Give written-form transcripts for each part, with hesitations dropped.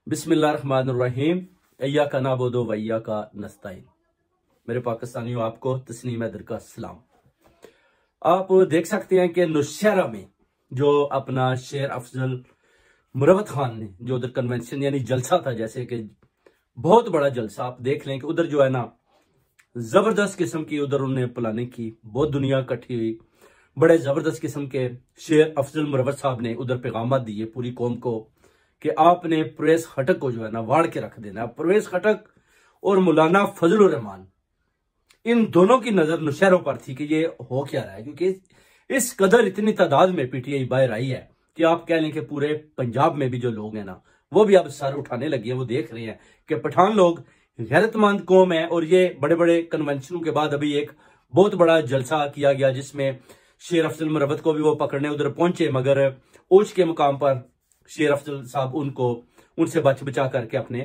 बिस्मिल्लाहिर्रहमानिर्रहीम। इय्याका नअबुदु व इय्याका नस्तईन। मेरे पाकिस्तानियों, आपको तस्लीम हैदर का सलाम। आप देख सकते हैं कि नौशहरा में जो अपना शेर अफजल मुरवत खान ने जो उधर कन्वेंशन यानी जलसा था, जैसे कि बहुत बड़ा जलसा, आप देख लें कि उधर जो है ना जबरदस्त किस्म की उधर उन्होंने प्लानिंग की, बहुत दुनिया इकट्ठी हुई, बड़े जबरदस्त किस्म के शेर अफजल मुरवत साहब ने उधर पैगाम दिए पूरी कौम को कि आपने परवेज खटक को जो है ना वाड़ के रख देना। परवेज खटक और मौलाना फजलुर रहमान, इन दोनों की नजर नौशहरों पर थी कि ये हो क्या रहा है, क्योंकि इस कदर इतनी तादाद में पीटीआई बाहर आई है कि आप कह लें कि पूरे पंजाब में भी जो लोग हैं ना वो भी अब सर उठाने लगे हैं। वो देख रहे हैं कि पठान लोग गैरतमंद कौम है। और ये बड़े बड़े कन्वेंशनों के बाद अभी एक बहुत बड़ा जलसा किया गया जिसमें शेर अफजल मुरवत को भी वो पकड़ने उधर पहुंचे, मगर ओश के मुकाम पर शेर अफजल साहब उनसे बच बचा करके अपने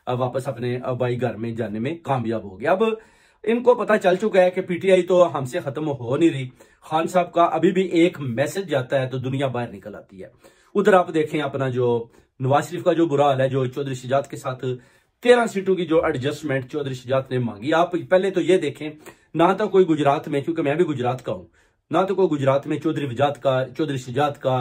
वापस अपने आबाई घर में जाने में कामयाब हो गया। अब इनको पता चल चुका है कि पीटीआई तो हमसे खत्म हो नहीं रही। खान साहब का अभी भी एक मैसेज जाता है तो दुनिया बाहर निकल आती है। उधर आप देखें अपना जो नवाज शरीफ का जो बुरा हाल है, जो चौधरी शुजात के साथ 13 सीटों की जो एडजस्टमेंट चौधरी शुजात ने मांगी। आप पहले तो ये देखें, ना तो कोई गुजरात में, क्योंकि मैं भी गुजरात का हूं, ना तो कोई गुजरात में चौधरी शुजात का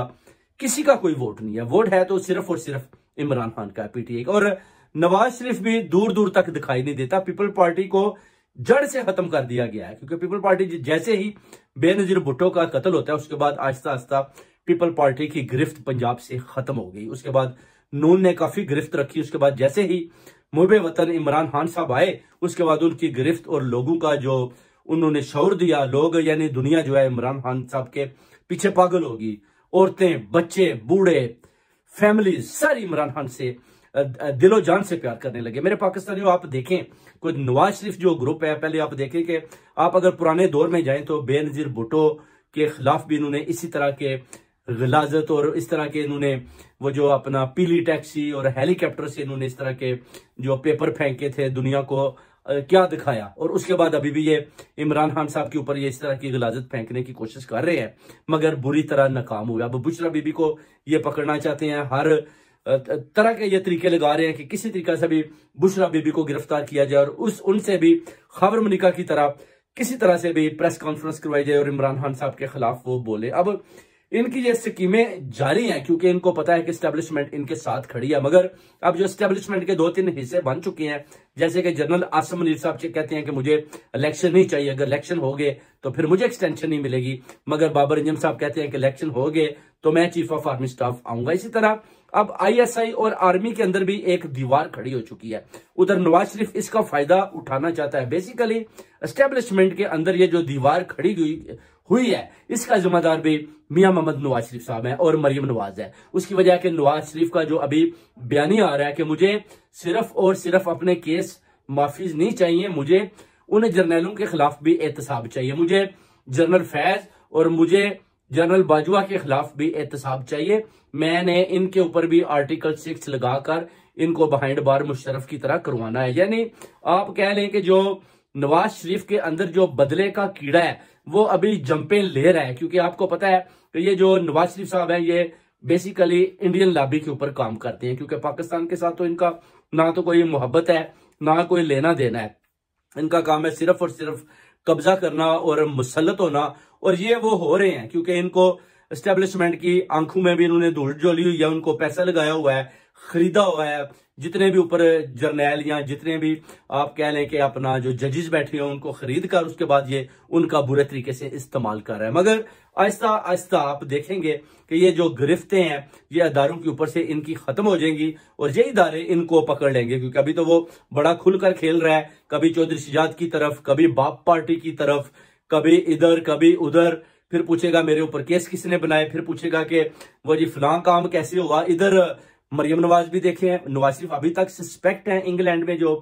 किसी का कोई वोट नहीं है। वोट है तो सिर्फ और सिर्फ इमरान खान का, पीटीआई का। और नवाज शरीफ भी दूर दूर तक दिखाई नहीं देता। पीपल पार्टी को जड़ से खत्म कर दिया गया है, क्योंकि पीपल पार्टी जैसे ही बेनजीर भुट्टो का कत्ल होता है उसके बाद आहिस्ता आहिस्ता पीपल पार्टी की गिरफ्त पंजाब से खत्म हो गई। उसके बाद नून ने काफी गिरफ्त रखी। उसके बाद जैसे ही मुहबे वतन इमरान खान साहब आए उसके बाद उनकी गिरफ्त और लोगों का जो उन्होंने शौर दिया, लोग यानी दुनिया जो है इमरान खान साहब के पीछे पागल होगी। औरतें, बच्चे, बूढ़े, फैमिली सारी इमरान खान से दिलो जान से प्यार करने लगे। मेरे पाकिस्तानियों, आप देखें कोई नवाज शरीफ जो ग्रुप है, पहले आप देखें कि आप अगर पुराने दौर में जाएं तो बेनजीर भुट्टो के खिलाफ भी इन्होंने इसी तरह के गलाजत और इस तरह के इन्होंने वो जो अपना पीली टैक्सी और हेलीकॉप्टर से इन्होंने इस तरह के जो पेपर फेंके थे, दुनिया को क्या दिखाया। और उसके बाद अभी भी ये इमरान खान साहब के ऊपर ये इस तरह की गलाजत फेंकने की कोशिश कर रहे हैं, मगर बुरी तरह नाकाम हुए। अब बुशरा बीबी को ये पकड़ना चाहते हैं, हर तरह के ये तरीके लगा रहे हैं कि किसी तरीके से भी बुशरा बीबी को गिरफ्तार किया जाए और उनसे भी खबर मलिका की तरह किसी तरह से भी प्रेस कॉन्फ्रेंस करवाई जाए और इमरान खान साहब के खिलाफ वो बोले। अब इनकी ये स्कीमें जारी हैं क्योंकि इनको पता है कि एस्टेब्लिशमेंट इनके साथ खड़ी है। मगर अब जो एस्टेब्लिशमेंट के 2-3 हिस्से बन चुके हैं, जैसे कि जनरल आसिम मुनीर साहब कहते हैं कि मुझे इलेक्शन नहीं चाहिए, अगर इलेक्शन हो गए तो फिर मुझे एक्सटेंशन नहीं मिलेगी। मगर बाबर अंजम साहब कहते हैं कि इलेक्शन हो गए तो मैं चीफ ऑफ आर्मी स्टाफ आऊंगा। इसी तरह अब आईएसआई और आर्मी के अंदर भी एक दीवार खड़ी हो चुकी है। उधर नवाज शरीफ इसका फायदा उठाना चाहता है। बेसिकली एस्टेब्लिशमेंट के अंदर ये जो दीवार खड़ी हुई है इसका जिम्मेदार भी मियां मोहम्मद नवाज शरीफ साहब है और मरियम नवाज है। उसकी वजह कि नवाज शरीफ का जो अभी बयानी आ रहा है कि मुझे सिर्फ और सिर्फ अपने केस माफीज नहीं चाहिए, मुझे उन जर्नलों के खिलाफ भी एहतसाब चाहिए, मुझे जनरल फैज और मुझे जनरल बाजवा के खिलाफ भी एहतसाब चाहिए। मैंने इनके ऊपर भी आर्टिकल 6 लगाकर इनको बिहाइंड बार मुशर्रफ की तरह करवाना है। यानी आप कह लें कि जो नवाज शरीफ के अंदर जो बदले का कीड़ा है वो अभी जंपे ले रहा है, क्योंकि आपको पता है कि ये जो नवाज शरीफ साहब हैं ये बेसिकली इंडियन लॉबी के ऊपर काम करते हैं, क्योंकि पाकिस्तान के साथ तो इनका ना तो कोई मोहब्बत है ना कोई लेना देना है। इनका काम है सिर्फ और सिर्फ कब्जा करना और मुसल्लत होना। और ये वो हो रहे हैं क्योंकि इनको एस्टेब्लिशमेंट की आंखों में भी इन्होंने धूल झोली हुई है, उनको पैसा लगाया हुआ है, खरीदा हुआ है। जितने भी ऊपर जर्नैल या जितने भी आप कह लें कि अपना जो जजेस बैठे हैं उनको खरीद कर उसके बाद ये उनका बुरे तरीके से इस्तेमाल कर रहा है। मगर आहिस्ता आहिस्ता आप देखेंगे कि ये जो गिरफ्तें हैं ये अदारों के ऊपर से इनकी खत्म हो जाएंगी और ये इदारे इनको पकड़ लेंगे, क्योंकि अभी तो वो बड़ा खुलकर खेल रहा है, कभी चौधरी शुजात की तरफ, कभी बाप पार्टी की तरफ, कभी इधर कभी उधर। फिर पूछेगा मेरे ऊपर केस किसने बनाए, फिर पूछेगा कि वो जी फलां काम कैसे हुआ। इधर मरियम नवाज भी देखे हैं, नवाज शरीफ अभी तक सस्पेक्ट हैं। इंग्लैंड में जो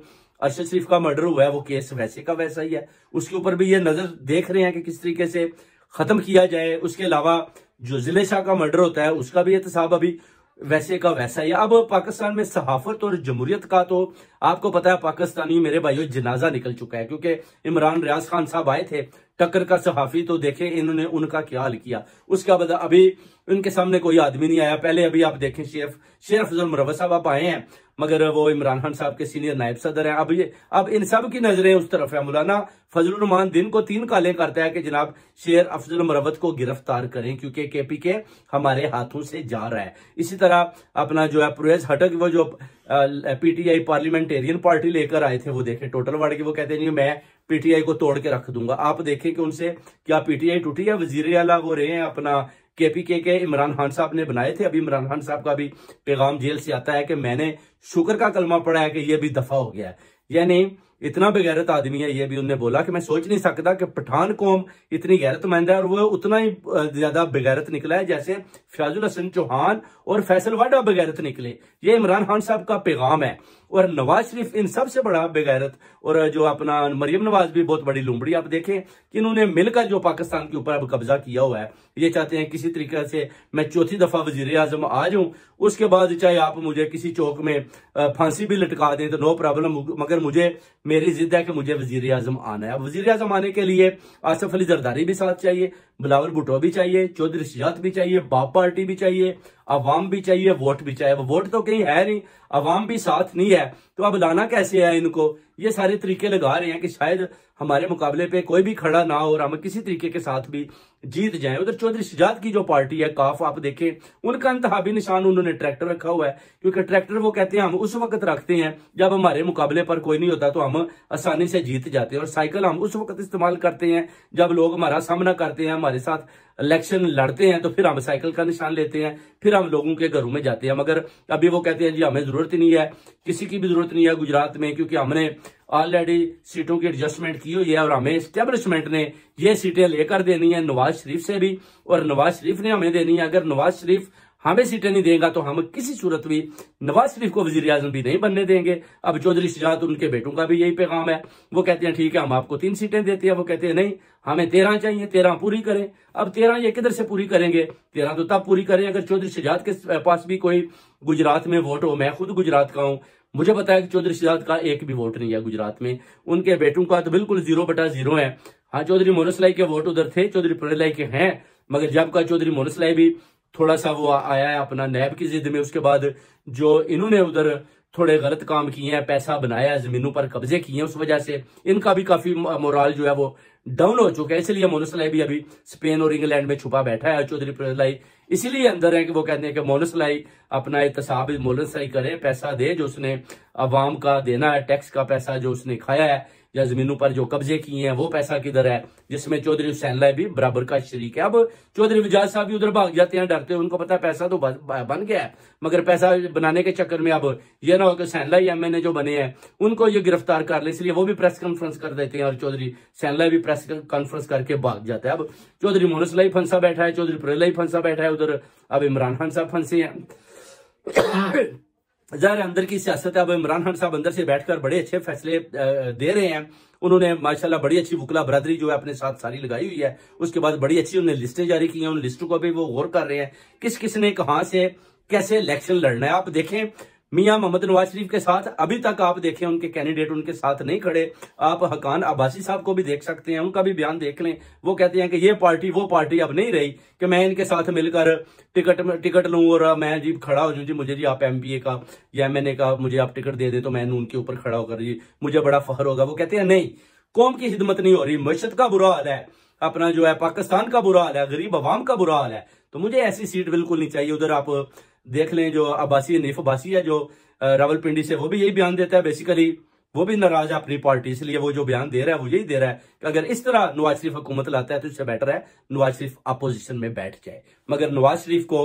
अरशद शरीफ का मर्डर हुआ है वो केस वैसे का वैसा ही है, उसके ऊपर भी ये नजर देख रहे हैं कि किस तरीके से खत्म किया जाए। उसके अलावा जो जिले शाह का मर्डर होता है उसका भी एहतसाब अभी वैसे का वैसा ही। अब पाकिस्तान में सहाफत और जमहूरियत का तो आपको पता है पाकिस्तानी मेरे भाइयों जनाजा निकल चुका है, क्योंकि इमरान रियाज खान साहब आए थे टक्कर का सहाफी, तो देखें इन्होंने उनका क्या हाल किया। उसके बाद अभी इनके सामने कोई आदमी नहीं आया। पहले अभी आप देखें शेर अफजल मुरव्वत साहब आप आए हैं, मगर वो इमरान खान साहब के सीनियर नायब सदर हैं। अब इन सब की नजरें उस तरफ है। मौलाना फजलुर रहमान दिन को 3 कालें करता है कि जनाब शेर अफजल मुरव्वत को गिरफ्तार करें, क्योंकि KPK हमारे हाथों से जा रहा है। इसी तरह अपना जो है परवेज हटक, वो जो PTI पार्लियामेंटेरियन पार्टी लेकर आए थे, वो देखें टोटल वार्ड की, वो कहते हैं मैं PTI को तोड़ के रख दूंगा। आप देखें कि उनसे क्या PTI टूटी है। वजीर आला वो रहे हैं अपना KPK के इमरान खान साहब ने बनाए थे। अभी इमरान खान साहब का भी पैगाम जेल से आता है कि मैंने शुक्र का कलमा पड़ा है कि ये भी दफा हो गया है। यानी इतना बेगैरत आदमी है। ये भी उन्होंने बोला कि मैं सोच नहीं सकता कि पठान कौम इतनी गैरतमंद है, और वो उतना ही ज्यादा बेगैरत निकला है जैसे फयाजुल हसन चौहान और फैसल वाडा बेगैरत निकले। ये इमरान खान साहब का पैगाम है। और नवाज शरीफ इन सबसे बड़ा बेगैरत, और जो अपना मरियम नवाज भी बहुत बड़ी लुमड़ी। आप देखें कि इन्होंने मिलकर जो पाकिस्तान के ऊपर अब कब्जा किया हुआ है, ये चाहते हैं किसी तरीके से मैं चौथी दफा वजीर आजम आ जाऊं, उसके बाद चाहे आप मुझे किसी चौक में फांसी भी लटका दें तो नो प्रॉब्लम, मगर मुझे मेरी जिद है कि मुझे वजीर आजम आना है। अब वजीर आजम आने के लिए आसिफ अली जरदारी भी साथ चाहिए, बिलावल भुट्टो भी चाहिए, चौधरी शुजात भी चाहिए, बाप पार्टी भी चाहिए, अवाम भी चाहिए, वोट भी चाहिए। वोट तो कहीं है नहीं, अवाम भी साथ नहीं है, तो अब लाना कैसे है इनको। ये सारे तरीके लगा रहे हैं कि शायद हमारे मुकाबले पे कोई भी खड़ा ना हो और हम किसी तरीके के साथ भी जीत जाएं। उधर चौधरी शुजात की जो पार्टी है काफ, आप देखें उनका इंतहाबी निशान उन्होंने ट्रैक्टर रखा हुआ है, क्योंकि ट्रैक्टर वो कहते हैं हम उस वक्त रखते हैं जब हमारे मुकाबले पर कोई नहीं होता, तो हम आसानी से जीत जाते हैं। और साइकिल हम उस वक्त इस्तेमाल करते हैं जब लोग हमारा सामना करते हैं, हमारे साथ इलेक्शन लड़ते हैं, तो फिर हम साइकिल का निशान लेते हैं, फिर हम लोगों के घरों में जाते हैं। मगर अभी वो कहते हैं जी हमें जरूरत ही नहीं है, किसी की भी जरूरत नहीं है गुजरात में, क्योंकि हमने ऑलरेडी सीटों की एडजस्टमेंट की हुई है और हमें एस्टेब्लिशमेंट ने ये सीटें लेकर देनी है नवाज शरीफ से भी, और नवाज शरीफ ने हमें देनी है। अगर नवाज शरीफ हमें सीटें नहीं देगा तो हम किसी सूरत भी नवाज शरीफ को वजीर आजम भी नहीं बनने देंगे। अब चौधरी शुजात उनके बेटों का भी यही पैगाम है। वो कहते हैं ठीक है हम आपको 3 सीटें देते हैं, वो कहते हैं नहीं हमें 13 चाहिए, 13 पूरी करें। अब 13 ये किधर से पूरी करेंगे? 13 तो तब पूरी करें अगर चौधरी शुजात के पास भी कोई गुजरात में वोट हो। मैं खुद गुजरात का हूं, मुझे पता है कि चौधरी शुजात का एक भी वोट नहीं है गुजरात में, उनके बेटों का तो बिल्कुल 0/0 है। हाँ, चौधरी मोनसलाई के वोट उधर थे, चौधरी पुरेलाई के हैं, मगर जब का चौधरी मोनसलाई भी थोड़ा सा वो आया है अपना नैब की जिद में, उसके बाद जो इन्होंने उधर थोड़े गलत काम किए हैं, पैसा बनाया, जमीनों पर कब्जे किए हैं, उस वजह से इनका भी काफी मोराल जो है वो डाउन हो चुका है। इसलिए मोनसलाई भी अभी स्पेन और इंग्लैंड में छुपा बैठा है। चौधरी पुरेलाई इसीलिए अंदर है कि वो कहते हैं कि मोनसलाई अपना एहतसाब मोनसलाई करे, पैसा दे जो उसने अवाम का देना है, टैक्स का पैसा जो उसने खाया है या जमीनों पर जो कब्जे किए हैं वो पैसा किधर है, जिसमें चौधरी हुसैन लाई भी बराबर का शरीक है। अब चौधरी विजाज साहब भी उधर भाग जाते हैं, डरते हैं, उनको पता है पैसा तो बन गया है, मगर पैसा बनाने के चक्कर में अब ये ना हो कि हुसैन लाई MNA जो बने हैं उनको ये गिरफ्तार कर ले, इसलिए वो भी प्रेस कॉन्फ्रेंस कर देते हैं और चौधरी हुसैन लाई भी प्रेस कॉन्फ्रेंस करके भाग जाता है। अब चौधरी मोनसलाई फंसा बैठा है, चौधरी पुरेलाई फंसा बैठा है उधर, अब इमरान खान साहब फंसे हैं। ज़ाहिर अंदर की सियासत है। अब इमरान खान साहब अंदर से बैठकर बड़े अच्छे फैसले दे रहे हैं। उन्होंने माशाल्लाह बड़ी अच्छी वकला बरादरी जो है अपने साथ सारी लगाई हुई है, उसके बाद बड़ी अच्छी उन्होंने लिस्टें जारी की हैं, उन लिस्टों को भी वो गौर कर रहे हैं किस किस ने कहां से कैसे इलेक्शन लड़ना है। आप देखें मियां मोहम्मद नवाज शरीफ के साथ अभी तक आप देखें उनके कैंडिडेट उनके साथ नहीं खड़े। आप हकान अब्बासी साहब को भी देख सकते हैं, उनका भी बयान देख लें। वो कहते हैं कि ये पार्टी वो पार्टी अब नहीं रही कि मैं इनके साथ मिलकर टिकट लूं और मैं जी खड़ा हो जाऊं, जी मुझे जी आप MPA का या MNA का मुझे आप टिकट दे दें तो मैं उनके ऊपर खड़ा होकर जी मुझे बड़ा फख्र होगा। वो कहते हैं नहीं, कौम की खिदमत नहीं हो रही, मईशत का बुरा हाल है, अपना जो है पाकिस्तान का बुरा हाल है, गरीब अवाम का बुरा हाल है, तो मुझे ऐसी सीट बिल्कुल नहीं चाहिए। उधर आप देख लें जो अब्बासी नीफ अब्बासी है जो रावलपिंडी से, वो भी यही बयान देता है। बेसिकली वो भी नाराज है अपनी पार्टी, इसलिए वो जो बयान दे रहा है वो यही दे रहा है कि अगर इस तरह नवाज शरीफ हुकूमत लाता है तो इससे बेटर है नवाज शरीफ अपोजिशन में बैठ जाए। मगर नवाज शरीफ को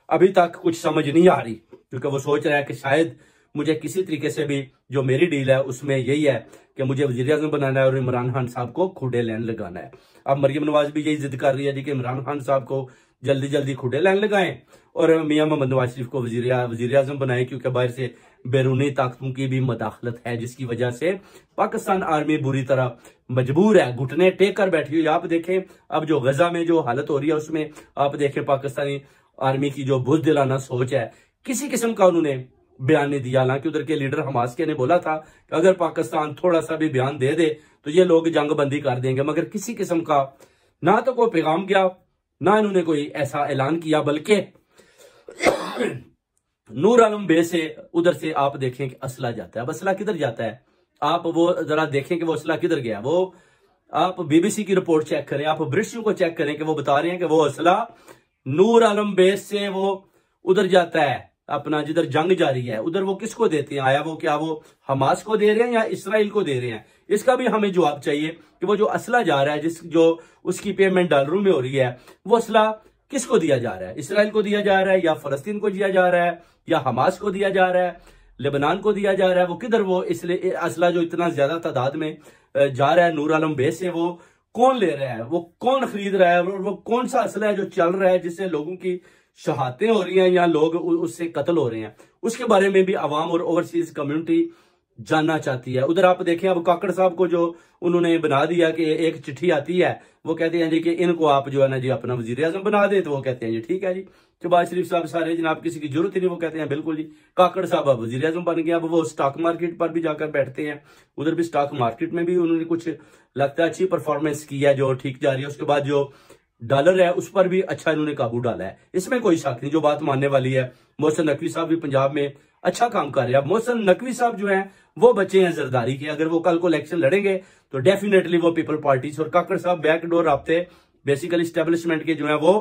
अभी तक कुछ समझ नहीं आ रही, क्योंकि वो सोच रहा है कि शायद मुझे किसी तरीके से भी जो मेरी डील है उसमें यही है कि मुझे वजीर आजम बनाना है और इमरान खान साहब को खुडे लाइन लगाना है। अब मरियम नवाज भी यही जिद कर रही है जी कि इमरान खान साहब को जल्दी जल्दी खुडे लाइन लगाएं और मियां मोहम्मद नवाज शरीफ को वजीर आजम बनाए, क्योंकि बाहर से बैरूनी ताकतों की भी मदाखलत है, जिसकी वजह से पाकिस्तान आर्मी बुरी तरह मजबूर है, घुटने टेक कर बैठी हुई। आप देखें अब जो गजा में जो हालत हो रही है उसमें आप देखें पाकिस्तानी आर्मी की जो बुज़दिलाना सोच है, किसी किस्म का उन्होंने बयान नहीं दिया। हालांकि उधर के लीडर हमास के ने बोला था कि अगर पाकिस्तान थोड़ा सा भी बयान दे दे तो ये लोग जंग बंदी कर देंगे, मगर किसी किस्म का ना तो कोई पैगाम गया, ना इन्होंने कोई ऐसा ऐलान किया, बल्कि नूर आलम बे से उधर से आप देखें कि असला जाता है। अब असला किधर जाता है, आप वो जरा देखें कि वो असला किधर गया। वो आप बीबीसी की रिपोर्ट चेक करें, आप ब्रिटिश को चेक करें कि वो बता रहे हैं कि वो असला नूर आलम बेस से वो उधर जाता है, अपना जिधर जंग जारी है उधर वो किसको देते हैं। आया वो क्या वो हमास को दे रहे हैं या इसराइल को दे रहे हैं, इसका भी हमें जवाब चाहिए कि वो जो असला जा रहा है, जो उसकी पेमेंट डॉलरों में हो रही है, वो असला किसको दिया जा रहा है। इसराइल को दिया जा रहा है या फलस्तीन को दिया जा रहा है या हमास को दिया जा रहा है, लेबनान को दिया जा रहा है, वो किधर वो इसलिए असला जो इतना ज्यादा तादाद में जा रहा है नूर आलम बेस से, वो कौन ले रहा है, वो कौन खरीद रहा है, वो कौन सा असला है जो चल रहा है जिससे लोगों की शहादतें हो रही हैं या लोग उससे कत्ल हो रहे हैं, उसके बारे में भी अवाम और ओवरसीज कम्युनिटी जानना चाहती है। उधर आप देखें अब काकड़ साहब को जो उन्होंने बना दिया कि एक चिट्ठी आती है, वो कहते हैं जी कि इनको आप जो है ना जी अपना वजीर आजम बना दे, तो वो कहते हैं जी ठीक है जी शहबाज शरीफ साहब सारे जनाब किसी की जरूरत ही नहीं, वो कहते हैं बिल्कुल जी काकड़ साहब अब वजीर आजम बन गया। अब वो स्टॉक मार्केट पर भी जाकर बैठते हैं, उधर भी स्टॉक मार्केट में भी उन्होंने कुछ लगता है अच्छी परफॉर्मेंस की है जो ठीक जा रही है। उसके बाद जो डॉलर है उस पर भी अच्छा इन्होंने काबू डाला है, इसमें कोई शक नहीं, जो बात मानने वाली है। मोहसिन नकवी साहब भी पंजाब में अच्छा काम कर रहे हैं। अब मोहसिन नकवी साहब जो हैं वो बच्चे हैं जरदारी के, अगर वो कल को इलेक्शन लड़ेंगे तो डेफिनेटली वो पीपल पार्टी से, और काकड़ साहब बैकडोर राब्ते बेसिकली स्टैब्लिशमेंट के जो है वो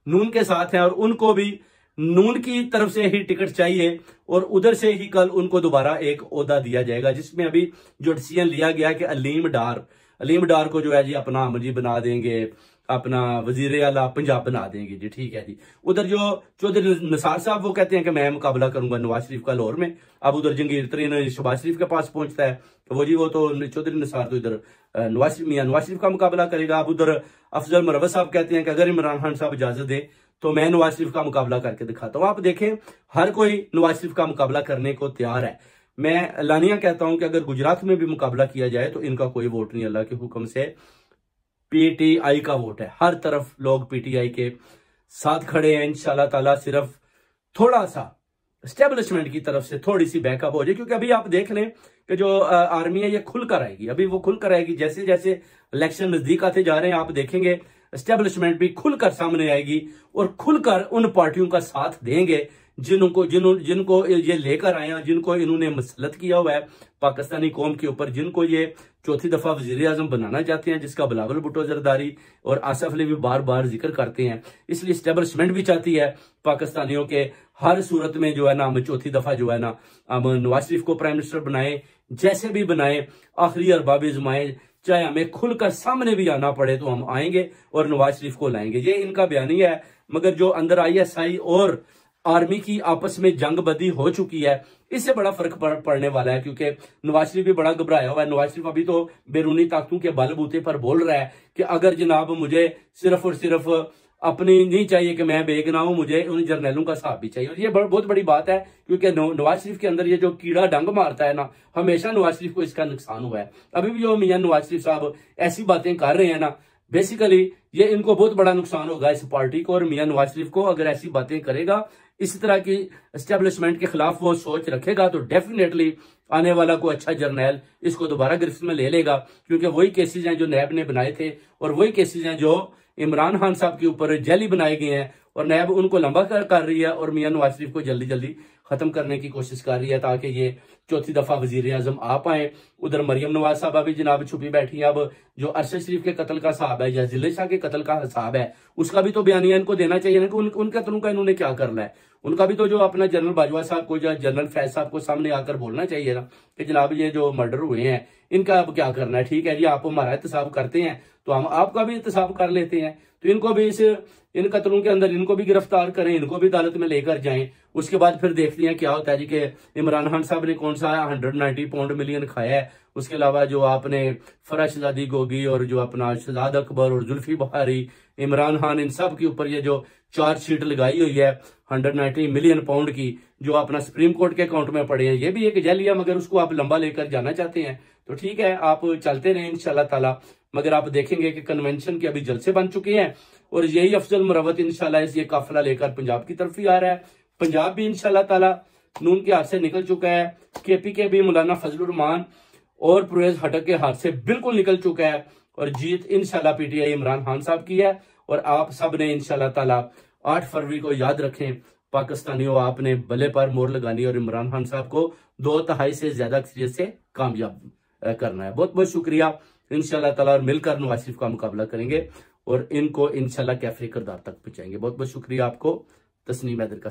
नून के साथ हैं, और उनको भी नून की तरफ से ही टिकट चाहिए और उधर से ही कल उनको दोबारा एक ओहदा दिया जाएगा, जिसमें अभी जो डिसीजन लिया गया कि अलीम डार को जो है जी अपना अमर बना देंगे, अपना वजीर आला पंजाब बना देंगे जी, ठीक है जी। उधर जो चौधरी निसार साहब वो कहते हैं कि मैं मुकाबला करूंगा नवाज शरीफ का लाहौर में। अब उधर जंगीर तरीन शहबाज शरीफ के पास पहुंचता है तो वो तो चौधरी निसार तो इधर नवाज शरीफ का मुकाबला करेगा। अब उधर अफजल मरवत साहब कहते हैं कि अगर इमरान खान साहब इजाजत दे तो मैं नवाज शरीफ का मुकाबला करके दिखाता हूं। आप देखें हर कोई नवाज शरीफ का मुकाबला करने को तैयार है। मैं लानिया कहता हूं कि अगर गुजरात में भी मुकाबला किया जाए तो इनका कोई वोट नहीं, अल्लाह के हुक्म से पीटीआई का वोट है, हर तरफ लोग पीटीआई के साथ खड़े हैं। इंशाल्लाह ताला सिर्फ थोड़ा सा एस्टेब्लिशमेंट की तरफ से थोड़ी सी बैकअप हो जाए, क्योंकि अभी आप देख लें कि जो आर्मी है ये खुलकर आएगी, अभी वो खुलकर आएगी, जैसे जैसे इलेक्शन नजदीक आते जा रहे हैं आप देखेंगे एस्टेब्लिशमेंट भी खुलकर सामने आएगी और खुलकर उन पार्टियों का साथ देंगे जिनको ये लेकर आए हैं, जिनको इन्होंने मसलत किया हुआ है पाकिस्तानी कौम के ऊपर, जिनको ये चौथी दफा वजीर आजम बनाना चाहते हैं, जिसका बिलावल भुट्टो जरदारी और आसफ अली भी बार बार जिक्र करते हैं। इसलिए एस्टेब्लिशमेंट भी चाहती है पाकिस्तानियों के हर सूरत में जो है ना हम चौथी दफा जो है ना हम नवाज शरीफ को प्राइम मिनिस्टर बनाए, जैसे भी बनाए आखिरी अरबाब जमाए, चाहे हमें खुलकर सामने भी आना पड़े तो हम आएंगे और नवाज शरीफ को लाएंगे, ये इनका बयानिया है। मगर जो अंदर ISI और आर्मी की आपस में जंगबंदी हो चुकी है, इससे बड़ा फर्क पड़ने वाला है, क्योंकि नवाज शरीफ भी बड़ा घबराया हुआ है। नवाज शरीफ अभी तो बैरूनी ताकतों के बलबूते पर बोल रहा है कि अगर जनाब मुझे सिर्फ और सिर्फ अपनी नहीं चाहिए कि मैं बेगना हूं, मुझे उन जर्नैलों का साथ भी चाहिए। और ये बहुत बड़ी बात है, क्योंकि नवाज शरीफ के अंदर ये जो कीड़ा डंग मारता है ना, हमेशा नवाज शरीफ को इसका नुकसान हुआ है। अभी भी जो मियां नवाज शरीफ साहब ऐसी बातें कर रहे हैं ना, बेसिकली ये इनको बहुत बड़ा नुकसान होगा इस पार्टी को, और मियां नवाज शरीफ को अगर ऐसी बातें करेगा, इस तरह की एस्टेब्लिशमेंट के खिलाफ वो सोच रखेगा, तो डेफिनेटली आने वाला कोई अच्छा जर्नैल इसको दोबारा गिरफ्त में ले लेगा, क्योंकि वही केसेज हैं जो नैब ने बनाए थे और वही केसेज हैं जो इमरान खान साहब के ऊपर जैली बनाए गए हैं, और नैब उनको लंबा कर रही है और मियां नवाज शरीफ को जल्दी जल्दी खत्म करने की कोशिश कर रही है, ताकि ये चौथी दफा वजीर आजम आ पाए। उधर मरियम नवाज साहब अभी जनाब छुपी बैठी है। अब जो अरशद शरीफ के कत्ल का हिसाब है या जिले शाह के कत्ल का हिसाब है, उसका भी तो बयानिया इनको देना चाहिए ना कि उन कत्लों का इन्होंने क्या करना है। उनका भी तो जो अपना जनरल बाजवा साहब को या जनरल फैज साहब को सामने आकर बोलना चाहिए ना कि जनाब ये जो मर्डर हुए हैं इनका अब क्या करना है। ठीक है जी, आप हमारा एहतसाब करते हैं तो हम आपका भी एहतसाब कर लेते हैं, तो इनको भी इन कत्लों के अंदर इनको भी गिरफ्तार करें, इनको भी अदालत में लेकर जाएं। उसके बाद फिर देखते हैं क्या होता है जी कि इमरान खान साहब ने कौन सा 190 मिलियन खाया है। उसके अलावा जो आपने फराज शहजादी गोगी और जो अपना शहजाद अकबर और जुल्फी बहारी, इमरान खान, इन सब के ऊपर ये जो चार्जशीट लगाई हुई है 190 मिलियन पाउंड की, जो अपना सुप्रीम कोर्ट के अकाउंट में पड़े हैं, ये भी एक जैलिया, मगर उसको आप लंबा लेकर जाना चाहते हैं तो ठीक है, आप चलते रहें इंशाल्लाह ताला। मगर आप देखेंगे कि कन्वेंशन के अभी जलसे बन चुके हैं और यही अफजल मरवत इंशाल्लाह ये काफिला लेकर पंजाब की तरफ ही आ रहा है। पंजाब भी इंशाल्लाह ताला नून के हाथ से निकल चुका है। KP के भी मौलाना फजलुर रहमान और परवेज हटक के हाथ से बिल्कुल निकल चुका है और जीत इंशाल्लाह पीटीआई इमरान खान साहब की है। और आप सब ने इंशाल्लाह ताला 8 फरवरी को याद रखें, पाकिस्तानियों आपने बल्ले पर मोहर लगानी और इमरान खान साहब को 2/3 से ज्यादा अक्सरियत से कामयाब करना है। बहुत बहुत शुक्रिया। इंशाल्लाह ताला और मिलकर नवाज शरीफ का मुकाबला करेंगे और इनको इंशाल्लाह कैफे किरदार तक पहुंचाएंगे। बहुत बहुत शुक्रिया आपको। तस्नीम हैदर का